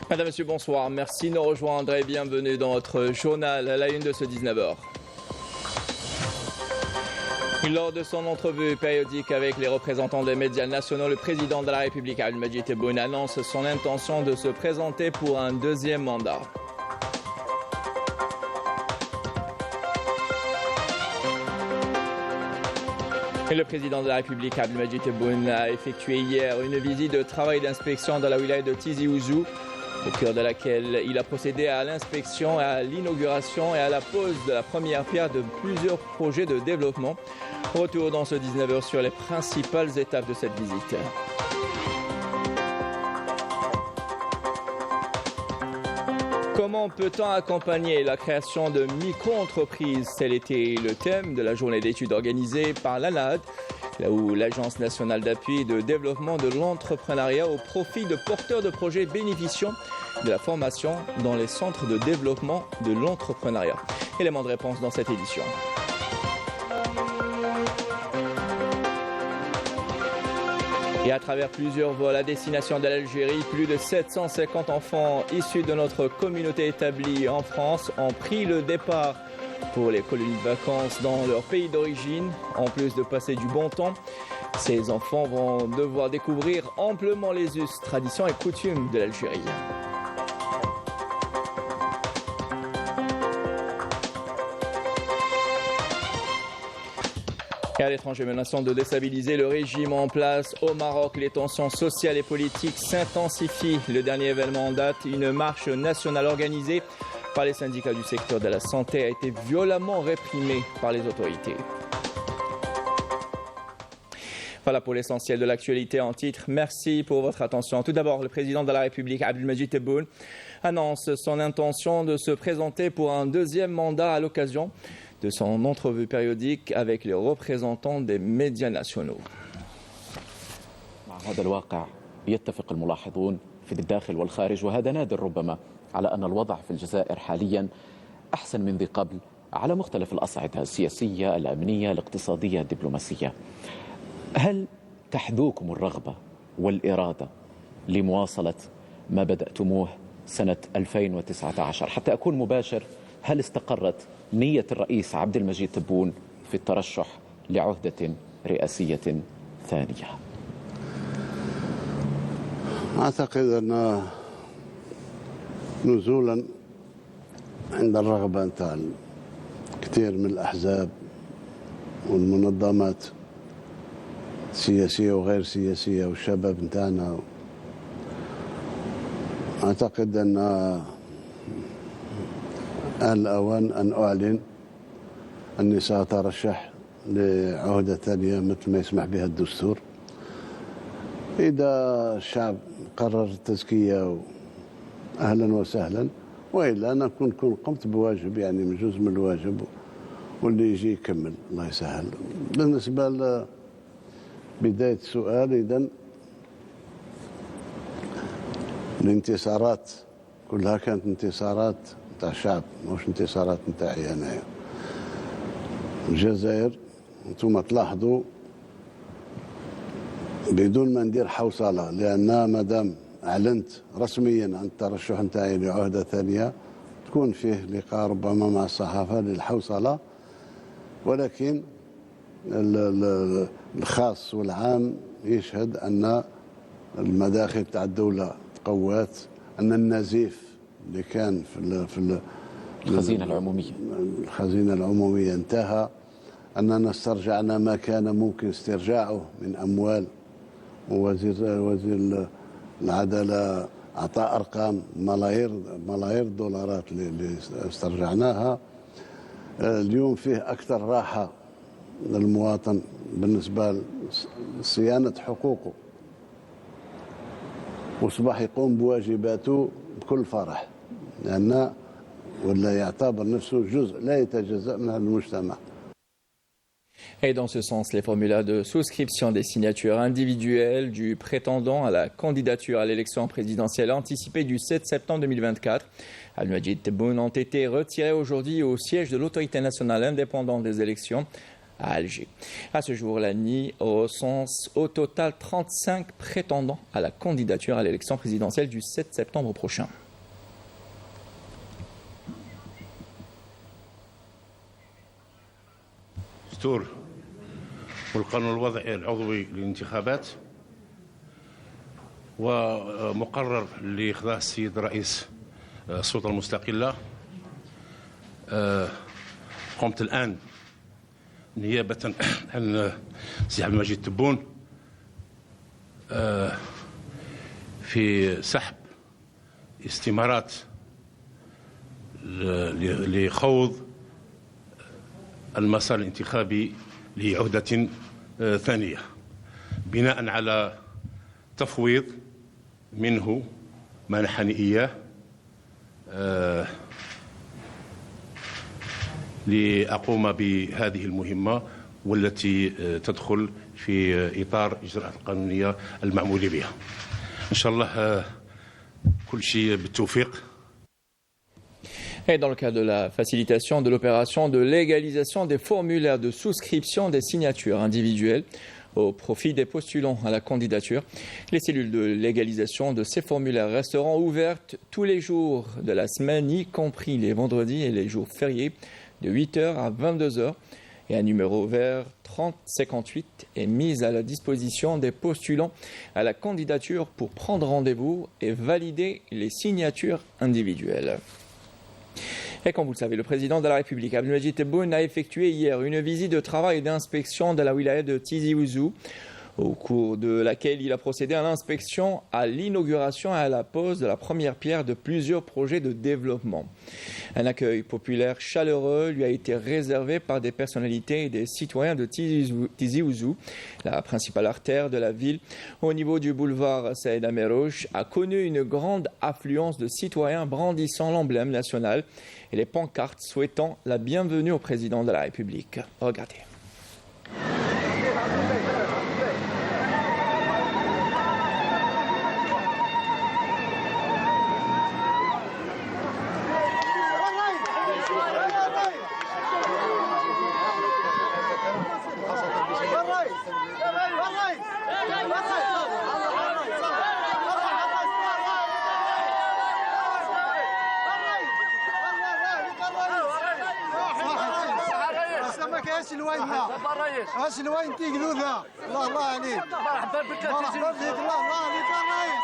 Madame, Monsieur, bonsoir. Merci de nous rejoindre et bienvenue dans votre journal à la une de ce 19h. Lors de son entrevue périodique avec les représentants des médias nationaux, le président de la République, Abdelmadjid Tebboune, annonce son intention de se présenter pour un deuxième mandat. Et le président de la République, Abdelmadjid Tebboune, a effectué hier une visite de travail d'inspection dans la wilaya de Tizi Ouzou, au cœur de laquelle il a procédé à l'inspection, à l'inauguration et à la pose de la première pierre de plusieurs projets de développement. Retour dans ce 19h sur les principales étapes de cette visite. Comment peut-on accompagner la création de micro-entreprises? Tel était le thème de la journée d'études organisée par l'ANAD, là où l'Agence nationale d'appui et de développement de l'entrepreneuriat au profit de porteurs de projets bénéficiant de la formation dans les centres de développement de l'entrepreneuriat. Élément de réponse dans cette édition. Et à travers plusieurs vols à destination de l'Algérie, plus de 750 enfants issus de notre communauté établie en France ont pris le départ pour les colonies de vacances dans leur pays d'origine. En plus de passer du bon temps, ces enfants vont devoir découvrir amplement les us, traditions et coutumes de l'Algérie. Et à l'étranger, menaçant de déstabiliser le régime en place au Maroc, les tensions sociales et politiques s'intensifient. Le dernier événement en date, une marche nationale organisée par les syndicats du secteur de la santé, a été violemment réprimée par les autorités. Voilà pour l'essentiel de l'actualité en titre. Merci pour votre attention. Tout d'abord, le président de la République, Abdelmadjid Tebboune, annonce son intention de se présenter pour un deuxième mandat à l'occasion de son entrevue périodique avec les représentants des médias nationaux. مع هذا الواقع يتفق الملاحظون في الداخل والخارج، وهذا نادر ربما، على أن الوضع في الجزائر حاليا أحسن من ذي قبل على مختلف الأصعدة السياسية، الأمنية، الاقتصادية، الدبلوماسية. هل تحدوكم الرغبة والإرادة لمواصلة ما بدأتموه سنة 2019؟ حتى أكون مباشر، هل استقرت نية الرئيس عبد المجيد تبون في الترشح لعهدة رئاسية ثانية؟ أعتقد أن نزولا عند الرغبة نتاع كثير من الأحزاب والمنظمات السياسية وغير سياسية والشباب نتاعنا، أعتقد أن آن الأوان أن أعلن أني سأترشح لعهدة ثانية مثل ما يسمح بها الدستور. إذا الشعب قرر التزكية أهلا وسهلا، وإلا أنا كنت قمت بواجب، يعني من جزء من الواجب، واللي يجي يكمل الله يسهل. بالنسبة لبداية السؤال، إذن الانتصارات كلها كانت انتصارات نتاع الشعب، مش انتصارات نتاعي انايا. الجزائر انتم تلاحظوا بدون ما ندير حوصله، لان مادام اعلنت رسميا عن الترشح نتاعي لعهده ثانيه تكون فيه لقاء ربما مع الصحافه للحوصله، ولكن الخاص والعام يشهد ان المداخل تاع الدوله تقوات، ان النزيف اللي كان في الخزينة العمومية انتهى، أننا استرجعنا ما كان ممكن استرجاعه من أموال، ووزير العدالة أعطى أرقام ملايير الدولارات اللي استرجعناها. اليوم فيه أكثر راحة للمواطن بالنسبة لصيانة حقوقه، وصبح يقوم بواجباته بكل فرح، لأن ولا يعتبر نفسه جزء لا يتجزأ من المجتمع. Et dans ce sens, les formulaires de souscription des signatures individuelles du prétendant à la candidature à l'élection présidentielle anticipée du 7 septembre 2024, Abdelmadjid Tebboune, ont été retirés aujourd'hui au siège de l'autorité nationale indépendante des élections à Alger. À ce jour, l'ANI recense au total 35 prétendants à la candidature à l'élection présidentielle du 7 septembre prochain. الدستور والقانون الوضعي العضوي للانتخابات ومقرر لإخضاع السيد رئيس السلطة المستقلة. قمت الآن نيابة عن سي عبد المجيد تبون في سحب استمارات لخوض المسار الانتخابي لعهدة ثانية بناء على تفويض منه منحني إياه لأقوم بهذه المهمة والتي تدخل في إطار إجراءات القانونية المعمول بها. إن شاء الله كل شيء بالتوفيق. Et dans le cadre de la facilitation de l'opération de légalisation des formulaires de souscription des signatures individuelles au profit des postulants à la candidature, les cellules de légalisation de ces formulaires resteront ouvertes tous les jours de la semaine, y compris les vendredis et les jours fériés, de 8h à 22h. Et un numéro vert 3058 est mis à la disposition des postulants à la candidature pour prendre rendez-vous et valider les signatures individuelles. Et comme vous le savez, le président de la République, Abdelmajid Tebboune, a effectué hier une visite de travail et d'inspection dans la wilaya de Tizi Ouzou, au cours de laquelle il a procédé à l'inspection, à l'inauguration et à la pose de la première pierre de plusieurs projets de développement. Un accueil populaire chaleureux lui a été réservé par des personnalités et des citoyens de Tizi Ouzou. La principale artère de la ville, au niveau du boulevard Saïd Amerouche, a connu une grande affluence de citoyens brandissant l'emblème national et les pancartes souhaitant la bienvenue au président de la République. Regardez. ايش الوين ذا؟ ايش الوين تيجي ذا؟ الله عليك. مرحبا بك يا سيدي. مرحبا بك الله عليك يا ريس.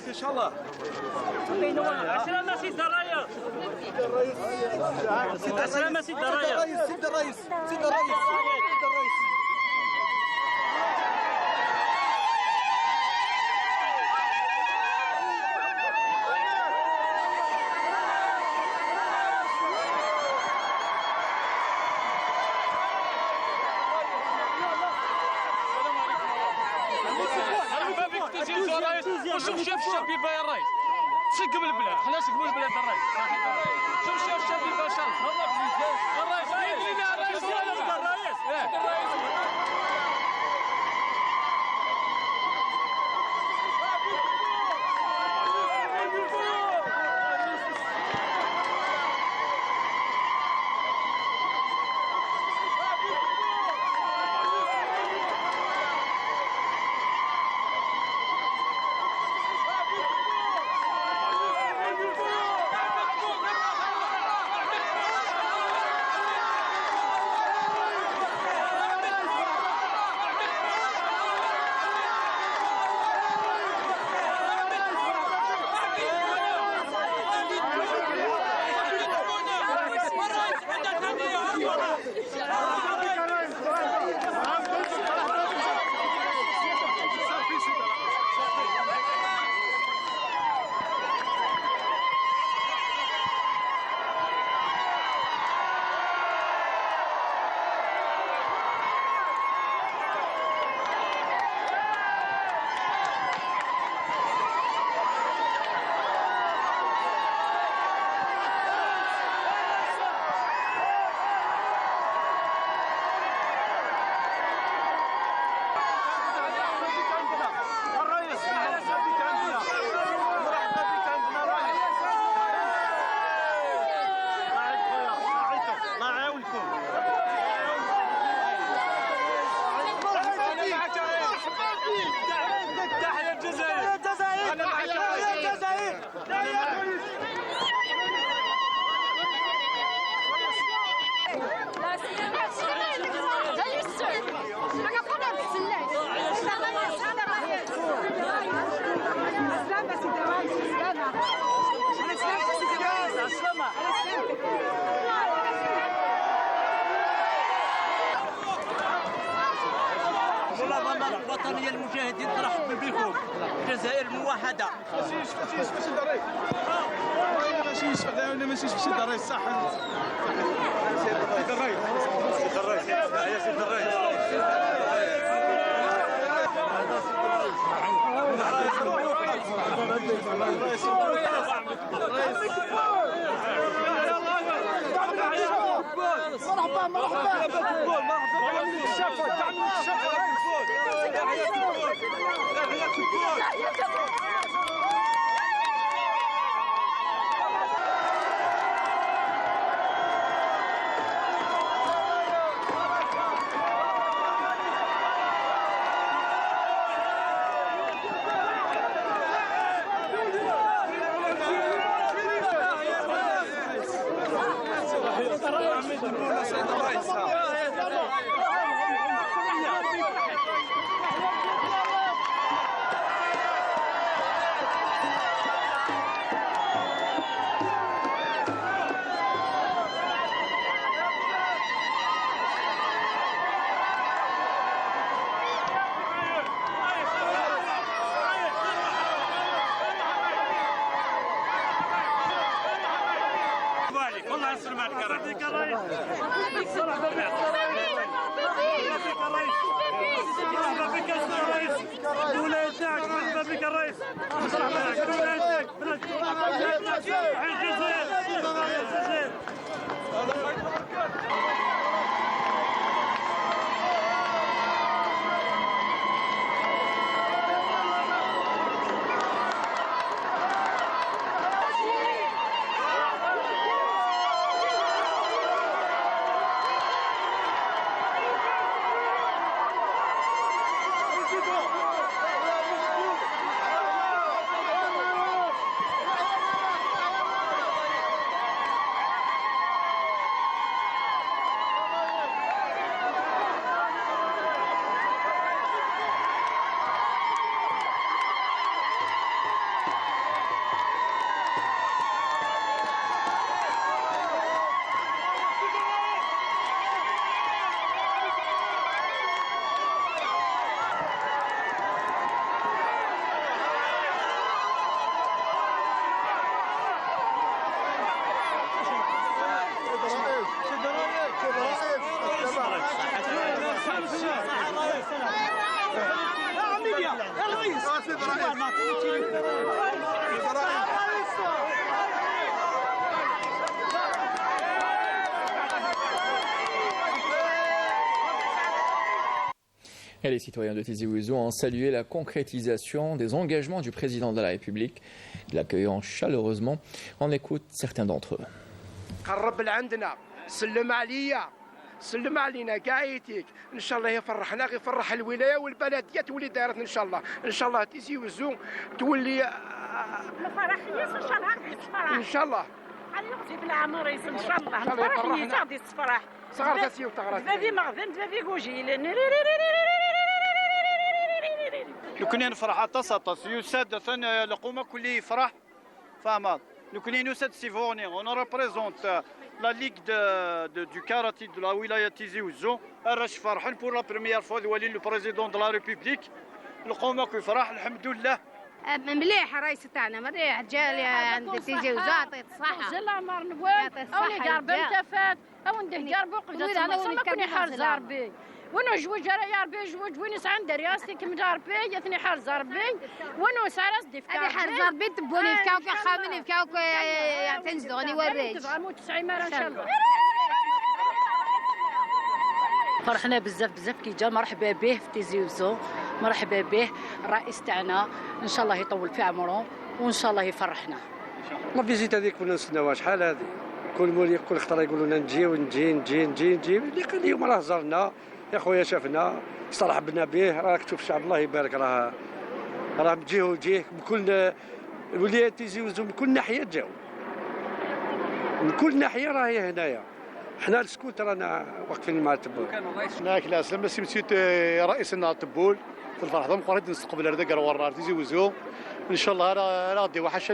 ان شاء الله. السلامة سيد الرئيس. السلامة سيد الرئيس. سيد الرئيس. سيد الرئيس. سيد الرئيس. وشوف شاف الشبيبه يا الرئيس تسقم البلاد حنا نسقموا البلاد الرئيس شوف شاف الشبيبه ان شاء الله الرئيس لينا الرئيس الوطنيه للمجاهدين ترحب بكم. الجزائر موحده. مرحبا والله يسلم عليك يعطيك الرئيس. مرحبا بك يا الرئيس. الولاية تاعك مرحبا بك الرئيس. ولايتك الجزائر. Et les citoyens de Tizi Ouzou ont salué la concrétisation des engagements du président de la République, l'accueillant chaleureusement. On écoute certains d'entre eux. قرب لعندنا سلم عليا سلم علينا كاعيتيك ان شاء الله يفرحنا يفرح الولايه والبلديه تولي دارتنا ان شاء الله تيزي وزو تولي الفرح ان شاء الله ان شاء الله على يغزي بالعمر ان شاء الله الفرح غادي الفرح صغار تسيو تغرات بابي مغذن بابي كوجي لو كنا نفرح تصطس يساد ثاني لقومه كل فرح فاهمه لو كنا نساد سيفوني اون ريبريزونت لا ليغ دو كاراتي دو لا ولايه تيزي وزو راش فرحان بور لا بريميير فوا ولي لو بريزيدون دو لا ريبوبليك القومه كيفرح الحمد لله مليح الرئيس تاعنا مليح جالي عند تيجي وزو يعطيك الصحة زل عمر نبوان أوني قرب انتفات أو ندهن قرب وقفت أنا ونكوني حال زاربي ونو جوج يا ربي جوج ونس عند رياستي كم جاربي يثني حال زاربي ونو سارس ديفكا هذه حال زاربي تبوني فكاو كخامني فكاو تنزدوني وريج تفهموا 9 مرة إن شاء الله فرحنا بزاف كي جا مرحبا به في تيزي وزو مرحبا به الرئيس تاعنا ان شاء الله يطول في عمره وان شاء الله يفرحنا. لا فيزيت هذيك كنا نستناوها شحال هذه كل مولي كل خطره يقولوا لنا نجي اللي قال اليوم راه زرنا يا خويا شافنا استرحبنا به راك تشوف الشعب الله يبارك راه مجيه بكل الولايات تيزي وزو من كل ناحيه جاو من كل ناحيه راهي هنايا حنا السكوت رانا واقفين مع التبول. هناك لا سلام سمسيت رئيسنا التبول في الفرح ضم قريت نستقبل هذا قرا ورا تيزي وزو ان شاء الله راه غادي وحش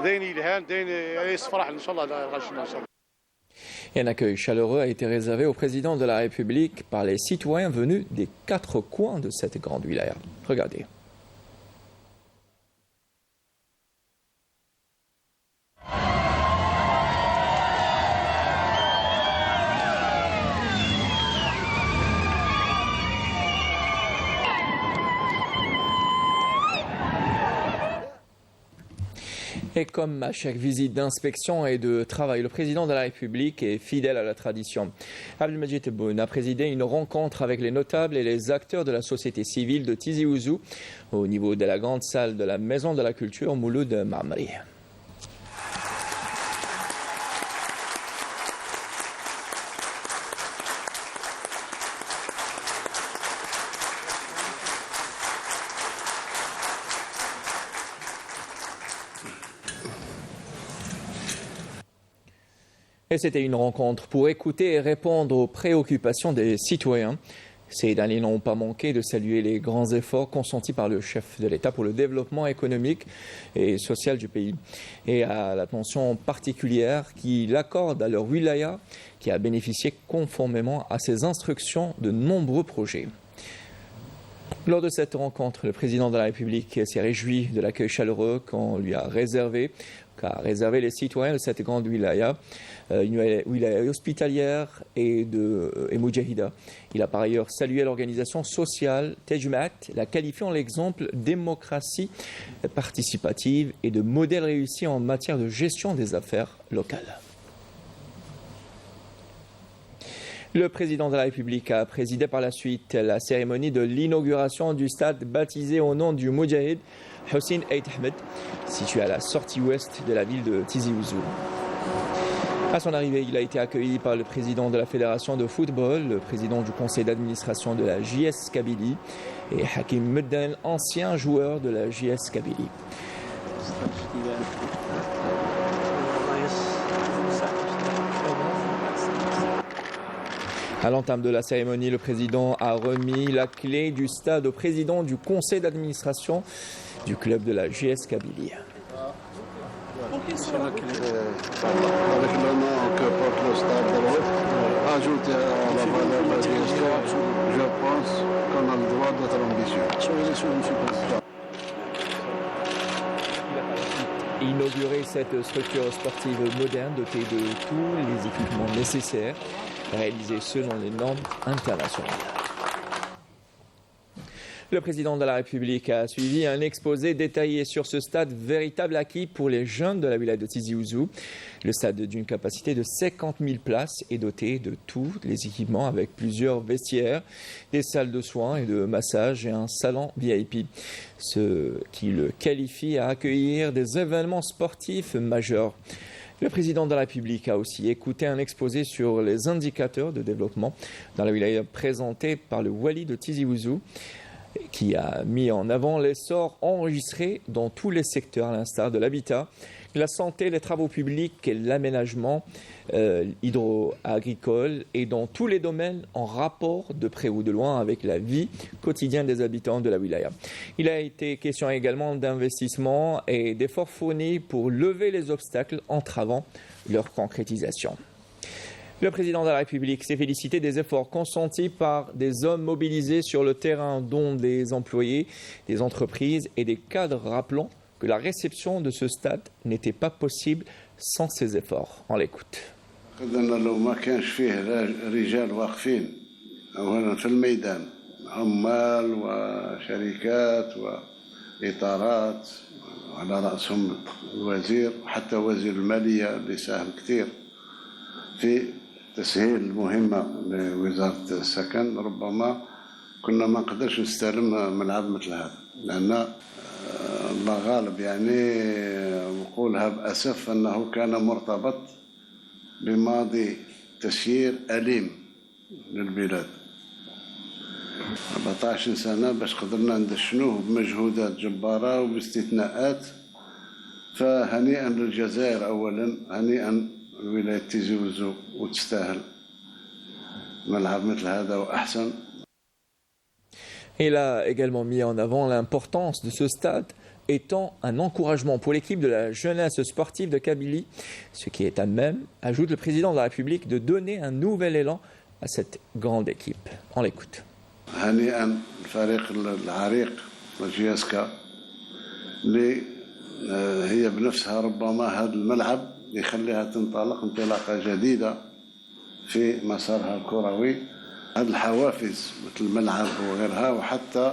داين الهام داين يصفرح ان شاء الله غاشنا ان شاء الله. Et un accueil chaleureux a été réservé au président de la République par les citoyens venus des 4 coins de cette grande wilaya. Regardez. Et comme à chaque visite d'inspection et de travail, le président de la République est fidèle à la tradition. Abdelmajid Tebboune a présidé une rencontre avec les notables et les acteurs de la société civile de Tizi Ouzou au niveau de la grande salle de la Maison de la Culture Mouloud Marmari. Et c'était une rencontre pour écouter et répondre aux préoccupations des citoyens. Ces derniers n'ont pas manqué de saluer les grands efforts consentis par le chef de l'État pour le développement économique et social du pays et à l'attention particulière qu'il accorde à leur wilaya qui a bénéficié conformément à ses instructions de nombreux projets. Lors de cette rencontre, le président de la République s'est réjoui de l'accueil chaleureux qu'on lui a réservé, qu'a réservé les citoyens de cette grande wilaya, une wilaya hospitalière et moudjahida. Il a par ailleurs salué l'organisation sociale Tejmaat, la qualifiant l'exemple démocratie participative et de modèle réussi en matière de gestion des affaires locales. Le président de la République a présidé par la suite la cérémonie de l'inauguration du stade baptisé au nom du Moudjahid Hussein Eid Ahmed, situé à la sortie ouest de la ville de Tizi Ouzou. À son arrivée, il a été accueilli par le président de la Fédération de football, le président du conseil d'administration de la JS Kabylie et Hakim Medden, ancien joueur de la JS Kabylie. À l'entame de la cérémonie, le président a remis la clé du stade au président du conseil d'administration du club de la JS Kabylie. Inaugurer cette structure sportive moderne dotée de tous les équipements nécessaires, réalisés selon les normes internationales. Le président de la République a suivi un exposé détaillé sur ce stade, véritable acquis pour les jeunes de la wilaya de Tizi Ouzou. Le stade d'une capacité de 50 000 places est doté de tous les équipements avec plusieurs vestiaires, des salles de soins et de massage et un salon VIP. Ce qui le qualifie à accueillir des événements sportifs majeurs. Le président de la République a aussi écouté un exposé sur les indicateurs de développement dans la wilaya présenté par le wali de Tizi Ouzou, qui a mis en avant l'essor enregistré dans tous les secteurs, à l'instar de l'habitat, la santé, les travaux publics et l'aménagement hydro-agricole et dans tous les domaines en rapport de près ou de loin avec la vie quotidienne des habitants de la wilaya. Il a été question également d'investissement et d'efforts fournis pour lever les obstacles entravant leur concrétisation. Le président de la République s'est félicité des efforts consentis par des hommes mobilisés sur le terrain, dont des employés, des entreprises et des cadres, rappelant que la réception de ce stade n'était pas possible sans ces efforts. On l'écoute. تسهيل المهمة لوزارة السكن. ربما كنا ما نقدرش نستلم ملعب مثل هذا، لأن الله غالب يعني نقولها بأسف أنه كان مرتبط بماضي تسيير أليم للبلاد. 14 سنة باش قدرنا ندشنوه بمجهودات جبارة وباستثناءات، فهنيئا للجزائر أولا، هنيئا ولاية تيزي وزو وتستاهل ملعب مثل هذا وأحسن. Il a également mis en avant l'importance de ce stade étant un encouragement pour l'équipe de la jeunesse sportive de Kabylie, ce qui est à même, ajoute le président de la République, de donner un nouvel élan à cette grande équipe. On l'écoute. هنيئا الفريق العريق جياسكا اللي هي بنفسها ربما هذا الملعب يخليها تنطلق انطلاقة جديدة في مسارها الكروي. هذه الحوافز مثل الملعب وغيرها وحتى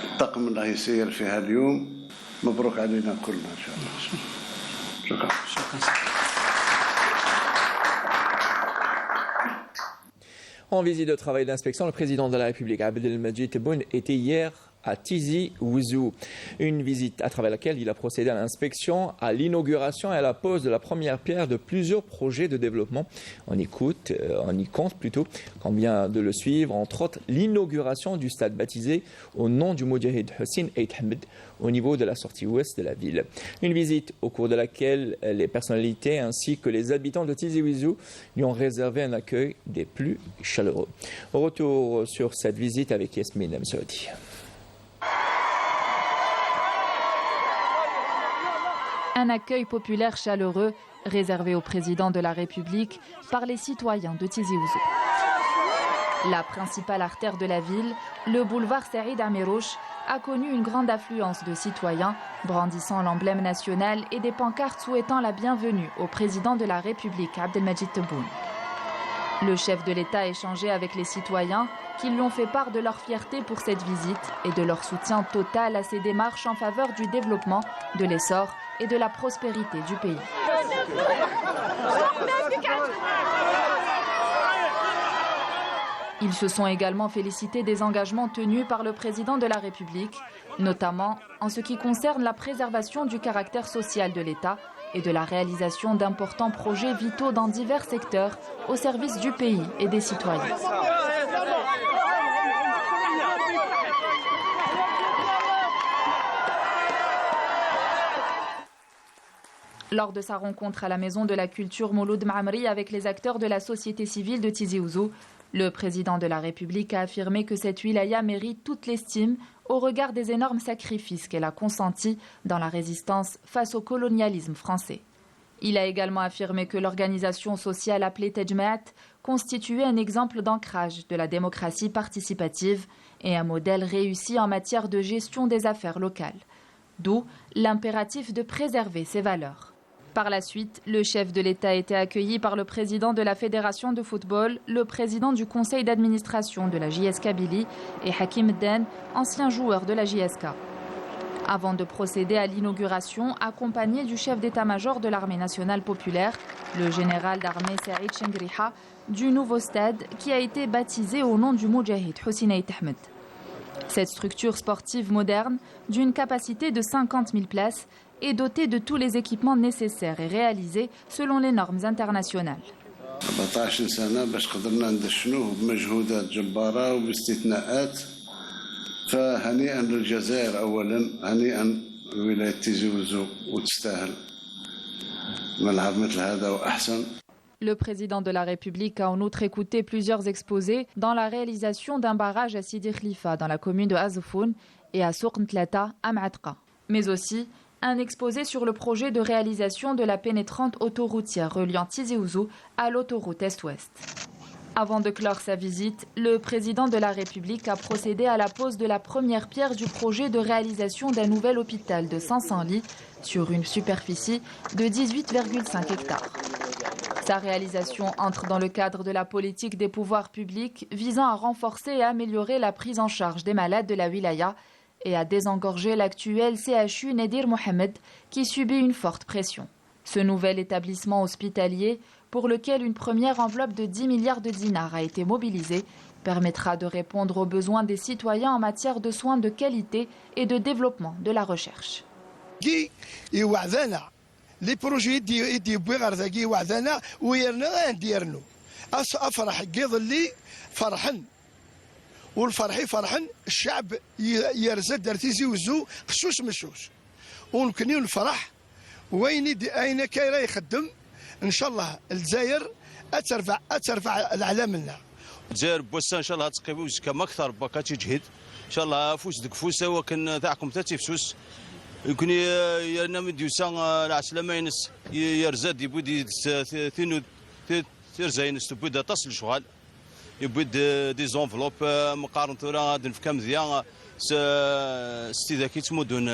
الطقم اللي يسير فيها اليوم مبروك علينا كلنا ان شاء الله. شكرا. En visite de travail d'inspection, le président de la République, Abdelmadjid Tebboune, était hier à Tizi Ouzou. Une visite à travers laquelle il a procédé à l'inspection, à l'inauguration et à la pose de la première pierre de plusieurs projets de développement. On y compte combien de le suivre, entre autres l'inauguration du stade baptisé au nom du Moudjahid Hussein Eid Ahmed au niveau de la sortie ouest de la ville. Une visite au cours de laquelle les personnalités ainsi que les habitants de Tizi Ouzou lui ont réservé un accueil des plus chaleureux. Retour sur cette visite avec Yasmine Msoudi. Un accueil populaire chaleureux réservé au président de la République par les citoyens de Tizi Ouzou. La principale artère de la ville, le boulevard Saïd Amirouche, a connu une grande affluence de citoyens brandissant l'emblème national et des pancartes souhaitant la bienvenue au président de la République, Abdelmadjid Tebboune. Le chef de l'État a échangé avec les citoyens qui lui ont fait part de leur fierté pour cette visite et de leur soutien total à ses démarches en faveur du développement, de l'essor et de la prospérité du pays. Ils se sont également félicités des engagements tenus par le président de la République, notamment en ce qui concerne la préservation du caractère social de l'État et de la réalisation d'importants projets vitaux dans divers secteurs au service du pays et des citoyens. Lors de sa rencontre à la Maison de la Culture Mouloud Maamri avec les acteurs de la société civile de Tizi Ouzou, le président de la République a affirmé que cette wilaya mérite toute l'estime au regard des énormes sacrifices qu'elle a consentis dans la résistance face au colonialisme français. Il a également affirmé que l'organisation sociale appelée Tejmaat constituait un exemple d'ancrage de la démocratie participative et un modèle réussi en matière de gestion des affaires locales. D'où l'impératif de préserver ces valeurs. Par la suite, le chef de l'État a été accueilli par le président de la Fédération de football, le président du conseil d'administration de la JS Kabylie et Hakim Den, ancien joueur de la JSK. Avant de procéder à l'inauguration, accompagné du chef d'état-major de l'armée nationale populaire, le général d'armée Saïd Chengriha, du nouveau stade qui a été baptisé au nom du Moudjahid Hussein Eid Ahmed. Cette structure sportive moderne, d'une capacité de 50 000 places, est dotée de tous les équipements nécessaires et réalisée selon les normes internationales. 14 سنة باش قدرنا ندشنوه بمجهودات جبارة وباستثناءات فهنيئا للجزائر أولا هنيئا لولاية تيزي وزو وتستاهل ملعب مثل هذا وأحسن. Le président de la République a en outre écouté plusieurs exposés dans la réalisation d'un barrage à Sidi Khalifa dans la commune de Azofoun et à Souq Ntlata à Ma'adqa, mais aussi un exposé sur le projet de réalisation de la pénétrante autoroutière reliant Tizi Ouzou à l'autoroute Est-Ouest. Avant de clore sa visite, le président de la République a procédé à la pose de la première pierre du projet de réalisation d'un nouvel hôpital de 500 lits sur une superficie de 18,5 hectares. Sa réalisation entre dans le cadre de la politique des pouvoirs publics visant à renforcer et améliorer la prise en charge des malades de la wilaya et à désengorger l'actuel CHU Nedir Mohamed qui subit une forte pression. Ce nouvel établissement hospitalier, pour lequel une première enveloppe de 10 milliards de dinars a été mobilisée, permettra de répondre aux besoins des citoyens en matière de soins de qualité et de développement de la recherche. لي بروجي يدي بوغار ذاكي وعدنا ويرنا نديرنو افرح قيض اللي فرحن والفرحي فرحن الشعب يرزد درتيزي وزو خصوص مشوش ونكنيو الفرح وين اين كايرا يخدم ان شاء الله الجزائر اترفع الاعلام لنا الجزائر بوسا ان شاء الله تقيبو كما اكثر باكا تجهد ان شاء الله فوس دك فوسه وكن تاعكم تاتي فسوس يكون يرنا مديوسا العسلامه ينس يرزاد يبودي ثينو تيرزاينس تبدا تصل شغال يبود دي زونفلوب مقارنه غادي في كام ديال ستي ذاك يتمدن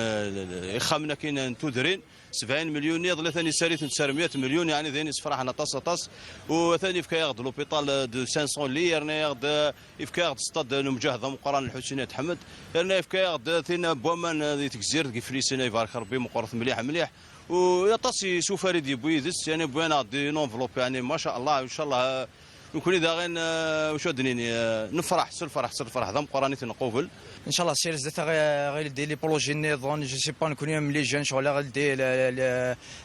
يخامنا كاين تودرين 70 مليون يضل ثاني ساريت 900 مليون يعني ذاني فرحنا طاس وثاني فكا ياخذ لوبيطال دو 500 لير ياخذ يفكا ياخذ ستاد المجاهده مقران الحسينيه تحمد يفكا ياخذ ثينا بومان ذي تكزير كيف ليسنا يبارك ربي مقرث مليح ويطاس يشوف فريد يبويدس يعني بوانا دي نونفلوب يعني ما شاء الله ان شاء الله نكون اذا غير وشو دنيني نفرح سر ذم قراني نقوفل ان شاء الله سير زدت غير دي لي بروجي نيضون جو سي با نكون ملي جون شغل غير دي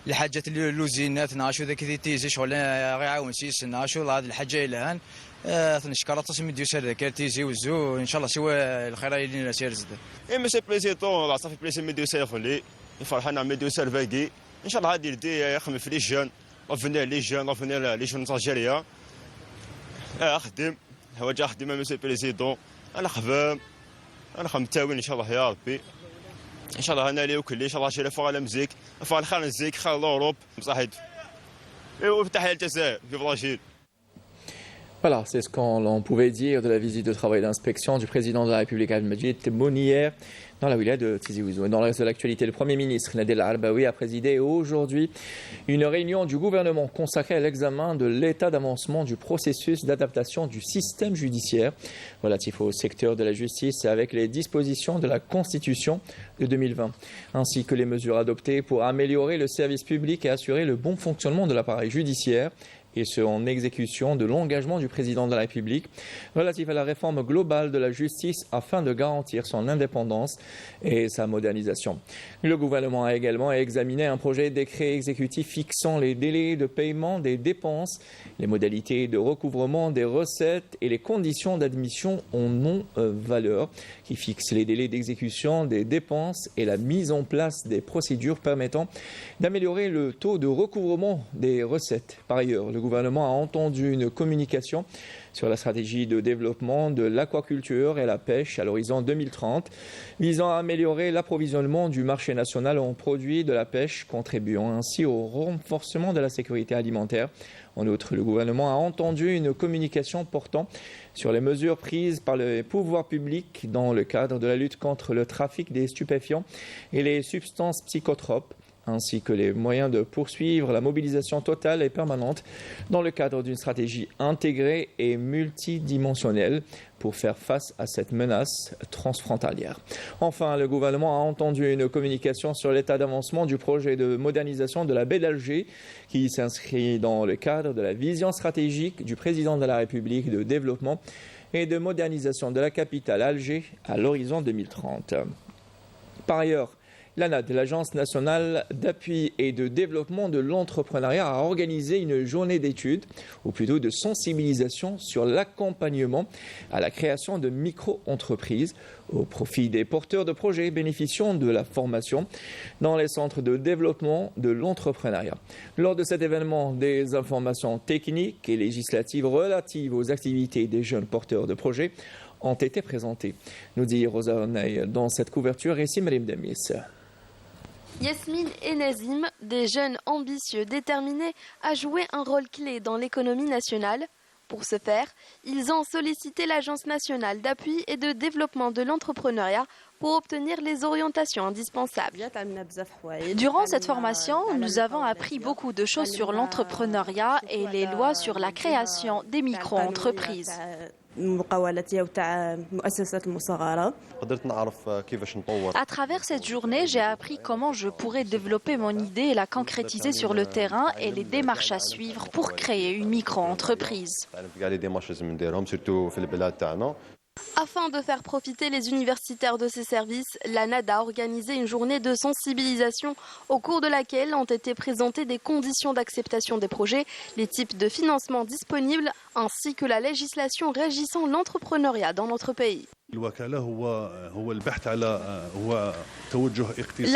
الحاجات اللي لوزينات ناشو ذاك تيزي شغل غير عاون سيس ناشو هذه الحاجه الان نشكر تصميم ديال سير ذاك تيزي وزو ان شاء الله سوى الخير اللي سير زد اي ماشي بريزيدون صافي بليسي ميديو سيفلي فرحنا ميديو سيرفاكي ان شاء الله غادي يدي يخدم في لي جون رافنير لي جون رافنير لي جون الجزائريه اخدم هو جا خدمه مسيو بريزيدون انا خفام انا خمتاوين ان شاء الله يا ربي ان شاء الله انا لي وكل ان شاء الله شي فوق على مزيك فوق خان الزيك خان اوروب صحيت وفتح الجزائر في برازيل. Voilà, c'est ce qu'on pouvait dire de la visite de travail d'inspection du président de la République Abdelmadjid Tebboune hier dans la wilaya de Tizi Ouzou. Et dans le reste de l'actualité, le Premier ministre Nadel Arbaoui a présidé aujourd'hui une réunion du gouvernement consacrée à l'examen de l'état d'avancement du processus d'adaptation du système judiciaire relatif au secteur de la justice avec les dispositions de la Constitution de 2020, ainsi que les mesures adoptées pour améliorer le service public et assurer le bon fonctionnement de l'appareil judiciaire, et ce en exécution de l'engagement du président de la République relatif à la réforme globale de la justice afin de garantir son indépendance et sa modernisation. Le gouvernement a également examiné un projet de décret exécutif fixant les délais de paiement des dépenses, les modalités de recouvrement des recettes et les conditions d'admission en non-valeur qui fixent les délais d'exécution des dépenses et la mise en place des procédures permettant d'améliorer le taux de recouvrement des recettes. Par ailleurs, le gouvernement a entendu une communication sur la stratégie de développement de l'aquaculture et la pêche à l'horizon 2030, visant à améliorer l'approvisionnement du marché national en produits de la pêche, contribuant ainsi au renforcement de la sécurité alimentaire. En outre, le gouvernement a entendu une communication portant sur les mesures prises par les pouvoirs publics dans le cadre de la lutte contre le trafic des stupéfiants et les substances psychotropes, ainsi que les moyens de poursuivre la mobilisation totale et permanente dans le cadre d'une stratégie intégrée et multidimensionnelle pour faire face à cette menace transfrontalière. Enfin, le gouvernement a entendu une communication sur l'état d'avancement du projet de modernisation de la baie d'Alger qui s'inscrit dans le cadre de la vision stratégique du président de la République de développement et de modernisation de la capitale Alger à l'horizon 2030. Par ailleurs, l'ANAD, l'Agence nationale d'appui et de développement de l'entrepreneuriat, a organisé une journée d'études, ou plutôt de sensibilisation sur l'accompagnement à la création de micro-entreprises au profit des porteurs de projets bénéficiant de la formation dans les centres de développement de l'entrepreneuriat. Lors de cet événement, des informations techniques et législatives relatives aux activités des jeunes porteurs de projets ont été présentées. Nous dit Rosa Ornay dans cette couverture et Simrim Demis. Yasmine et Nazim, des jeunes ambitieux déterminés à jouer un rôle clé dans l'économie nationale. Pour ce faire, ils ont sollicité l'Agence nationale d'appui et de développement de l'entrepreneuriat pour obtenir les orientations indispensables. Durant cette formation, nous avons appris beaucoup de choses sur l'entrepreneuriat et les lois sur la création des micro-entreprises. À travers cette journée, j'ai appris comment je pourrais développer mon idée et la concrétiser sur le terrain et les démarches à suivre pour créer une micro-entreprise. Afin de faire profiter les universitaires de ces services, l'ANAD a organisé une journée de sensibilisation au cours de laquelle ont été présentées des conditions d'acceptation des projets, les types de financement disponibles ainsi que la législation régissant l'entrepreneuriat dans notre pays. La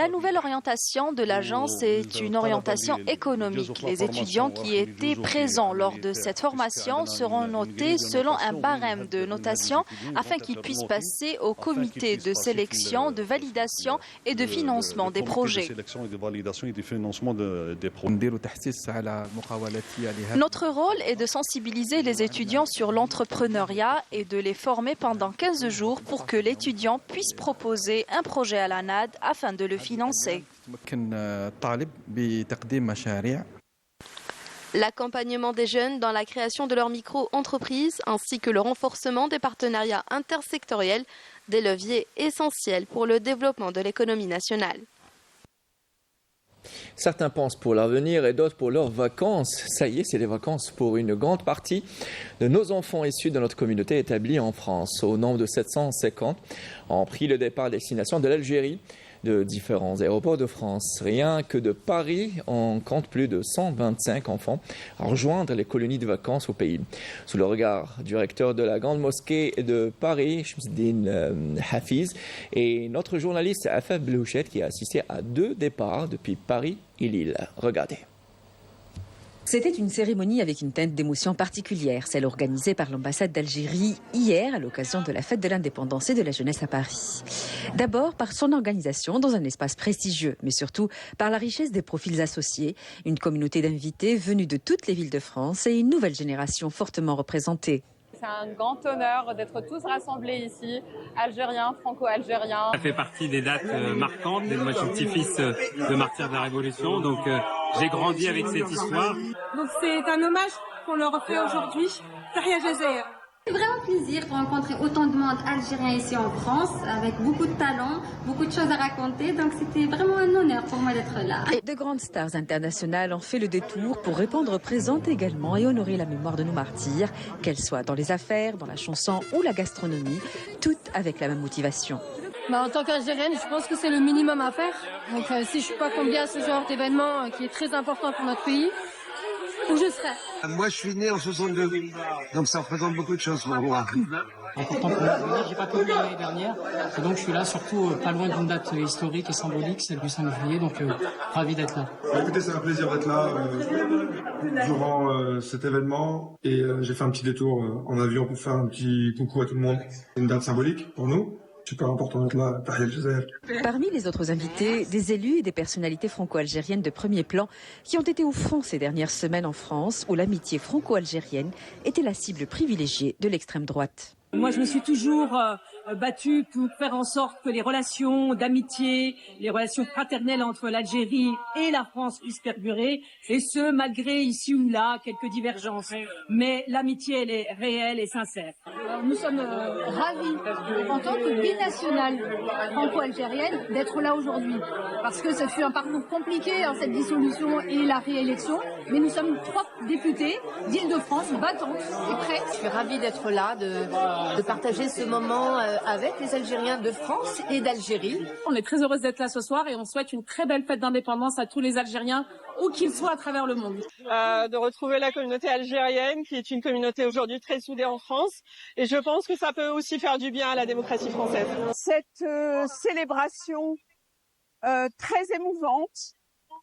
nouvelle orientation de l'agence est une orientation économique. Les étudiants qui étaient présents lors de cette formation seront notés selon un barème de notation afin qu'ils puissent passer au comité de sélection, de validation et de financement des projets. Notre rôle est de sensibiliser les étudiants sur l'entrepreneuriat et de les former pendant 15 jours pour que l'étudiant puisse proposer un projet à la NAD afin de le financer. L'accompagnement des jeunes dans la création de leur micro-entreprise ainsi que le renforcement des partenariats intersectoriels, des leviers essentiels pour le développement de l'économie nationale. Certains pensent pour l'avenir et d'autres pour leurs vacances. Ça y est, c'est les vacances pour une grande partie de nos enfants issus de notre communauté établie en France. Au nombre de 750 ont pris le départ à destination de l'Algérie, de différents aéroports de France. Rien que de Paris, on compte plus de 125 enfants à rejoindre les colonies de vacances au pays. Sous le regard du recteur de la Grande Mosquée de Paris, Shamsuddin Hafiz, et notre journaliste Afaf Blouchet qui a assisté à 2 départs depuis Paris et Lille. Regardez. C'était une cérémonie avec une teinte d'émotion particulière, celle organisée par l'ambassade d'Algérie hier à l'occasion de la fête de l'indépendance et de la jeunesse à Paris. D'abord par son organisation dans un espace prestigieux, mais surtout par la richesse des profils associés, une communauté d'invités venus de toutes les villes de France et une nouvelle génération fortement représentée. C'est un grand honneur d'être tous rassemblés ici, Algériens, Franco-Algériens. Ça fait partie des dates marquantes. Moi, je suis petit-fils de martyrs de la Révolution, donc j'ai grandi avec cette histoire. Donc c'est un hommage qu'on leur fait aujourd'hui. Tahia Jazair. C'est vraiment plaisir de rencontrer autant de monde algérien ici en France, avec beaucoup de talent, beaucoup de choses à raconter. Donc c'était vraiment un honneur pour moi d'être là. Et de grandes stars internationales ont fait le détour pour répondre présente également et honorer la mémoire de nos martyrs, qu'elles soient dans les affaires, dans la chanson ou la gastronomie, toutes avec la même motivation. En tant qu'Algérienne, je pense que c'est le minimum à faire. Donc si je ne suis pas conviée à ce genre d'événement qui est très important pour notre pays, où je serai. Moi, je suis né en 62, donc ça représente beaucoup de choses pour moi. Important pour moi, j'ai pas connu l'année dernière, et donc je suis là surtout pas loin d'une date historique et symbolique, celle du 5 juillet, donc ravi d'être là. Écoutez, c'est un plaisir d'être là durant cet événement, et j'ai fait un petit détour en avion pour faire un petit coucou à tout le monde. C'est une date symbolique pour nous. Super important d'être là, Tahia Jazair. Parmi les autres invités, des élus et des personnalités franco-algériennes de premier plan qui ont été au front ces dernières semaines en France, où l'amitié franco-algérienne était la cible privilégiée de l'extrême droite. Moi, je me suis toujours battue pour faire en sorte que les relations d'amitié, les relations fraternelles entre l'Algérie et la France puissent perdurer, et ce, malgré ici ou là quelques divergences. Mais l'amitié, elle est réelle et sincère. Nous sommes ravis, en tant que binationale franco-algérienne, d'être là aujourd'hui. Parce que ça fut un parcours compliqué, cette dissolution et la réélection. Mais nous sommes 3 députés d'Île-de-France, battantes et prêts. Je suis ravie d'être là, de partager ce moment avec les Algériens de France et d'Algérie. On est très heureuse d'être là ce soir et on souhaite une très belle fête d'indépendance à tous les Algériens, où qu'ils soient à travers le monde. De retrouver la communauté algérienne, qui est une communauté aujourd'hui très soudée en France. Et je pense que ça peut aussi faire du bien à la démocratie française. Cette célébration très émouvante,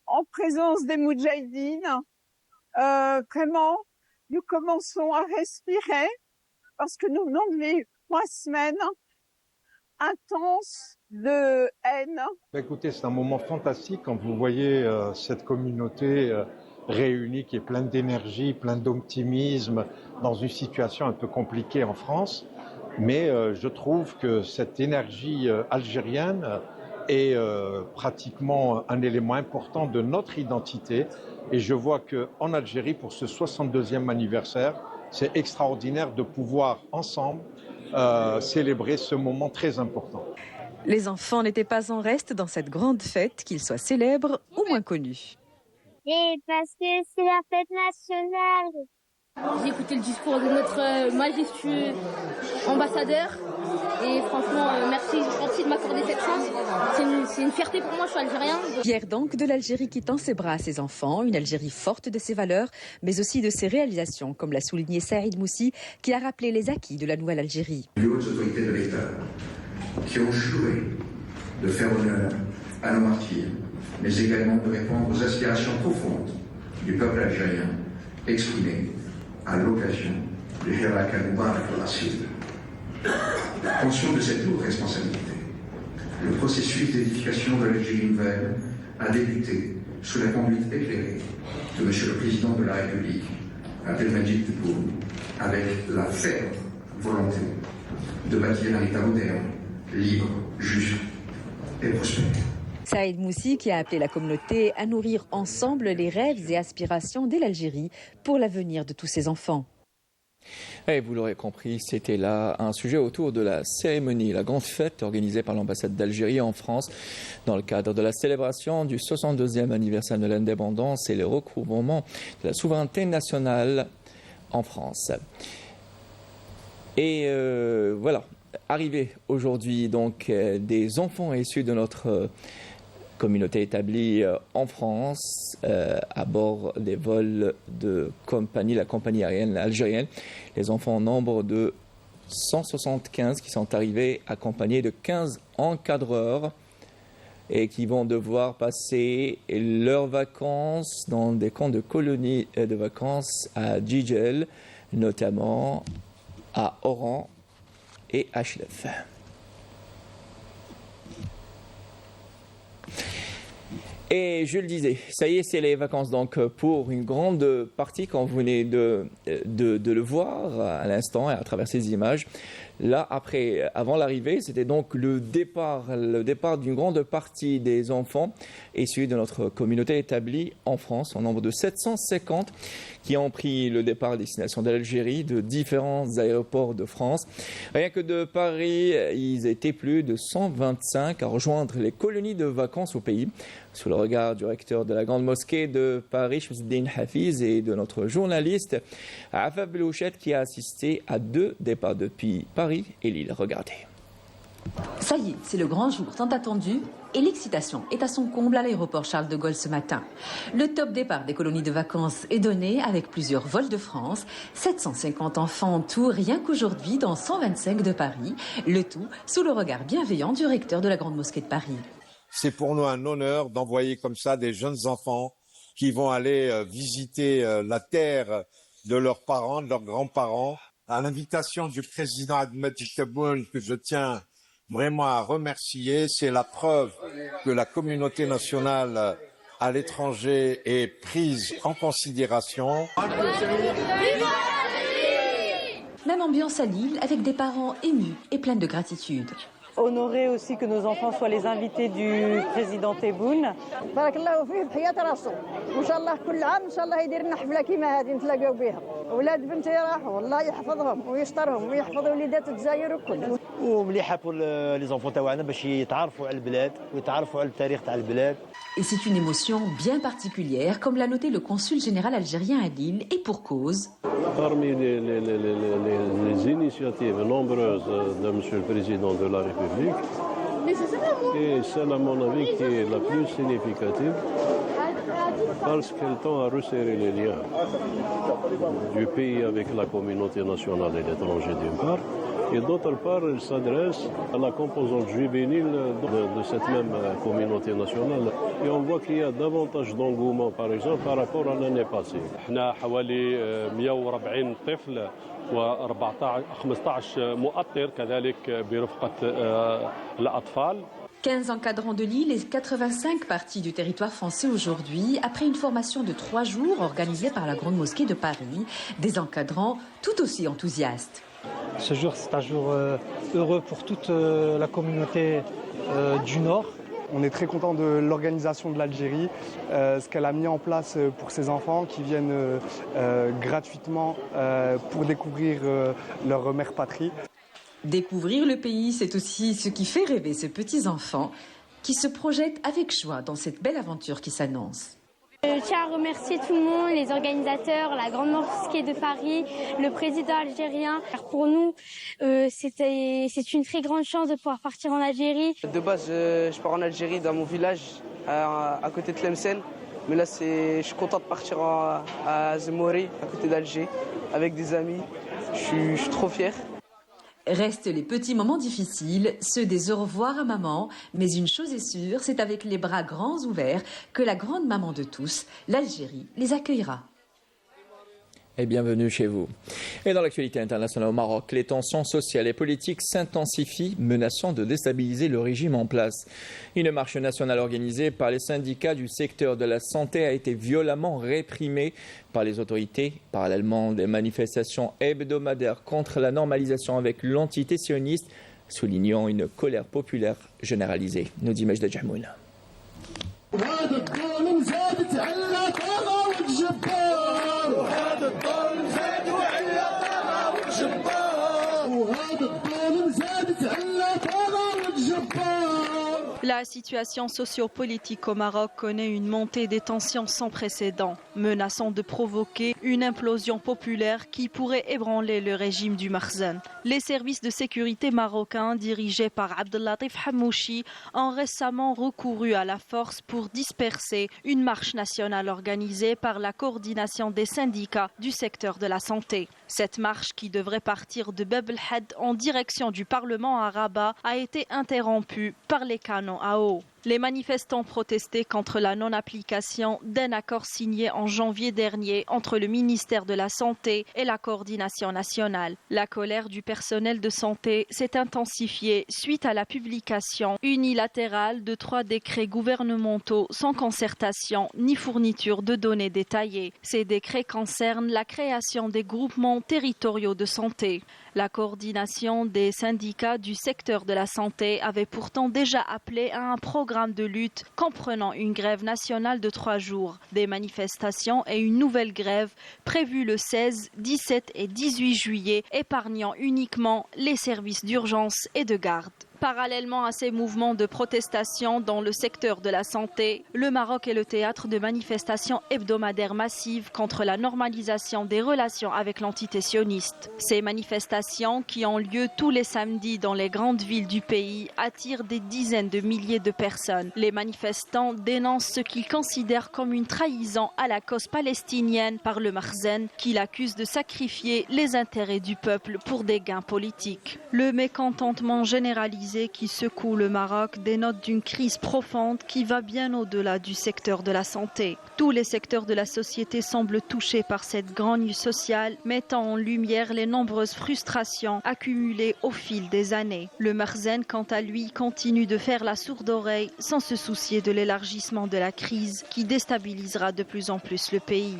en présence des Moudjahidines, vraiment, nous commençons à respirer parce que nous venons de vivre 3 semaines intenses de haine. Écoutez, c'est un moment fantastique quand vous voyez cette communauté réunie qui est pleine d'énergie, pleine d'optimisme dans une situation un peu compliquée en France. Mais je trouve que cette énergie algérienne est pratiquement un élément important de notre identité. Et je vois qu'en Algérie, pour ce 62e anniversaire, c'est extraordinaire de pouvoir ensemble célébrer ce moment très important. Les enfants n'étaient pas en reste dans cette grande fête, qu'ils soient célèbres ou moins connus. Et parce que c'est la fête nationale. J'ai écouté le discours de notre majestueux ambassadeur Et franchement, merci de m'accorder cette chance. C'est une fierté pour moi, je suis algérien. Fier donc de l'Algérie qui tend ses bras à ses enfants, une Algérie forte de ses valeurs, mais aussi de ses réalisations, comme l'a souligné Saïd Moussi, qui a rappelé les acquis de la nouvelle Algérie. Les hautes autorités de l'État qui ont juré de faire honneur à nos martyrs, mais également de répondre aux aspirations profondes du peuple algérien exprimées à l'occasion du Hirak al-Mubarak al-Assil. Conscient de cette lourde responsabilité, le processus d'édification de l'Algérie nouvelle a débuté sous la conduite éclairée de M. le Président de la République, Abdelmadjid Tebboune, avec la ferme volonté de bâtir un État moderne, libre, juste et prospère. Saïd Moussi qui a appelé la communauté à nourrir ensemble les rêves et aspirations de l'Algérie pour l'avenir de tous ses enfants. Et vous l'aurez compris, c'était là un sujet autour de la cérémonie, la grande fête organisée par l'ambassade d'Algérie en France dans le cadre de la célébration du 62e anniversaire de l'indépendance et le recouvrement de la souveraineté nationale en France. Et voilà, arrivé aujourd'hui donc des enfants issus de notre communauté établie en France à bord des vols de compagnie, la compagnie aérienne algérienne. Les enfants au nombre de 175 qui sont arrivés accompagnés de 15 encadreurs et qui vont devoir passer leurs vacances dans des camps de colonies de vacances à Djidjel, notamment à Oran et à Chlef. Et je le disais, ça y est, c'est les vacances donc pour une grande partie, quand vous venez de le voir à l'instant et à travers ces images. Là, avant l'arrivée, c'était donc le départ d'une grande partie des enfants issus de notre communauté établie en France, en nombre de 750 qui ont pris le départ à destination de l'Algérie, de différents aéroports de France. Rien que de Paris, ils étaient plus de 125 à rejoindre les colonies de vacances au pays, sous le regard du recteur de la Grande Mosquée de Paris, Shamsuddin Hafiz, et de notre journaliste Afaf Belouchet, qui a assisté à 2 départs depuis Paris et Lille. Regardez. Ça y est, c'est le grand jour tant attendu et l'excitation est à son comble à l'aéroport Charles de Gaulle ce matin. Le top départ des colonies de vacances est donné avec plusieurs vols de France, 750 enfants en tout rien qu'aujourd'hui dans 125 de Paris, le tout sous le regard bienveillant du recteur de la Grande Mosquée de Paris. C'est pour nous un honneur d'envoyer comme ça des jeunes enfants qui vont aller visiter la terre de leurs parents, de leurs grands-parents. À l'invitation du président Abdelmadjid Tebboune, que je tiens vraiment à remercier, c'est la preuve que la communauté nationale à l'étranger est prise en considération. Même ambiance à Lille avec des parents émus et pleins de gratitude. Honoré aussi que nos enfants soient les invités du président Tebboune. Et c'est une émotion bien particulière, comme l'a noté le consul général algérien à Lille, et pour cause. Parmi les initiatives nombreuses de M. le Président de la République, et celle à mon avis qui est la plus significative, parce qu'elle tend à resserrer les liens du pays avec la communauté nationale et l'étranger d'une part, et d'autre part, elle s'adresse à la composante juvénile de cette même communauté nationale. Et on voit qu'il y a davantage d'engouement, par exemple, par rapport à l'année passée. احنا حوالي 140 طفل و15 مؤطر كذلك برفقة الأطفال. 15 encadrants de Lille et 85 parties du territoire français aujourd'hui, après une formation de 3 jours organisée par la Grande Mosquée de Paris, des encadrants tout aussi enthousiastes. Ce jour, c'est un jour heureux pour toute la communauté du Nord. On est très content de l'organisation de l'Algérie, ce qu'elle a mis en place pour ses enfants qui viennent gratuitement pour découvrir leur mère patrie. Découvrir le pays, c'est aussi ce qui fait rêver ces petits enfants qui se projettent avec joie dans cette belle aventure qui s'annonce. Je tiens à remercier tout le monde, les organisateurs, la Grande Mosquée de Paris, le président algérien. Pour nous, c'est une très grande chance de pouvoir partir en Algérie. De base, je pars en Algérie, dans mon village, à côté de Tlemcen. Mais là, je suis content de partir à Zemmouri, à côté d'Alger, avec des amis. Je suis trop fier. Restent les petits moments difficiles, ceux des au revoir à maman. Mais une chose est sûre, c'est avec les bras grands ouverts que la grande maman de tous, l'Algérie, les accueillera. Et bienvenue chez vous. Et dans l'actualité internationale au Maroc, les tensions sociales et politiques s'intensifient, menaçant de déstabiliser le régime en place. Une marche nationale organisée par les syndicats du secteur de la santé a été violemment réprimée par les autorités. Parallèlement, des manifestations hebdomadaires contre la normalisation avec l'entité sioniste, soulignant une colère populaire généralisée. Nous dit Majda Jahmoun. La situation sociopolitique au Maroc connaît une montée des tensions sans précédent, menaçant de provoquer une implosion populaire qui pourrait ébranler le régime du Marzen. Les services de sécurité marocains dirigés par Abdellatif Hamouchi ont récemment recouru à la force pour disperser une marche nationale organisée par la coordination des syndicats du secteur de la santé. Cette marche, qui devrait partir de Bab el-Had en direction du Parlement à Rabat, a été interrompue par les canons à eau. Les manifestants protestaient contre la non-application d'un accord signé en janvier dernier entre le ministère de la Santé et la coordination nationale. La colère du personnel de santé s'est intensifiée suite à la publication unilatérale de 3 décrets gouvernementaux sans concertation ni fourniture de données détaillées. Ces décrets concernent la création des groupements territoriaux de santé. La coordination des syndicats du secteur de la santé avait pourtant déjà appelé à un programme de lutte comprenant une grève nationale de 3 jours, des manifestations et une nouvelle grève prévue le 16, 17 et 18 juillet, épargnant uniquement les services d'urgence et de garde. Parallèlement à ces mouvements de protestation dans le secteur de la santé, le Maroc est le théâtre de manifestations hebdomadaires massives contre la normalisation des relations avec l'entité sioniste. Ces manifestations, qui ont lieu tous les samedis dans les grandes villes du pays, attirent des dizaines de milliers de personnes. Les manifestants dénoncent ce qu'ils considèrent comme une trahison à la cause palestinienne par le Marzen, qui l'accuse de sacrifier les intérêts du peuple pour des gains politiques. Le mécontentement généralisé qui secoue le Maroc dénote d'une crise profonde qui va bien au-delà du secteur de la santé. Tous les secteurs de la société semblent touchés par cette grogne sociale, mettant en lumière les nombreuses frustrations accumulées au fil des années. Le Marzen, quant à lui, continue de faire la sourde oreille sans se soucier de l'élargissement de la crise qui déstabilisera de plus en plus le pays.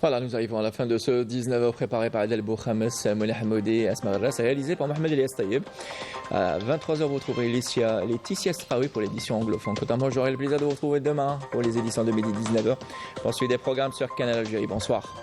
Voilà, nous arrivons à la fin de ce 19h préparé par Adel Bouhames, Moulay Hamoudi et Asma Ras, réalisé par Mohamed Elias Taïeb. À 23h, vous trouverez Laetitia Straoui pour l'édition anglophone. Quant à moi, j'aurai le plaisir de vous retrouver demain pour les éditions de midi 19h. Ensuite, des programmes sur Canal Algérie. Bonsoir.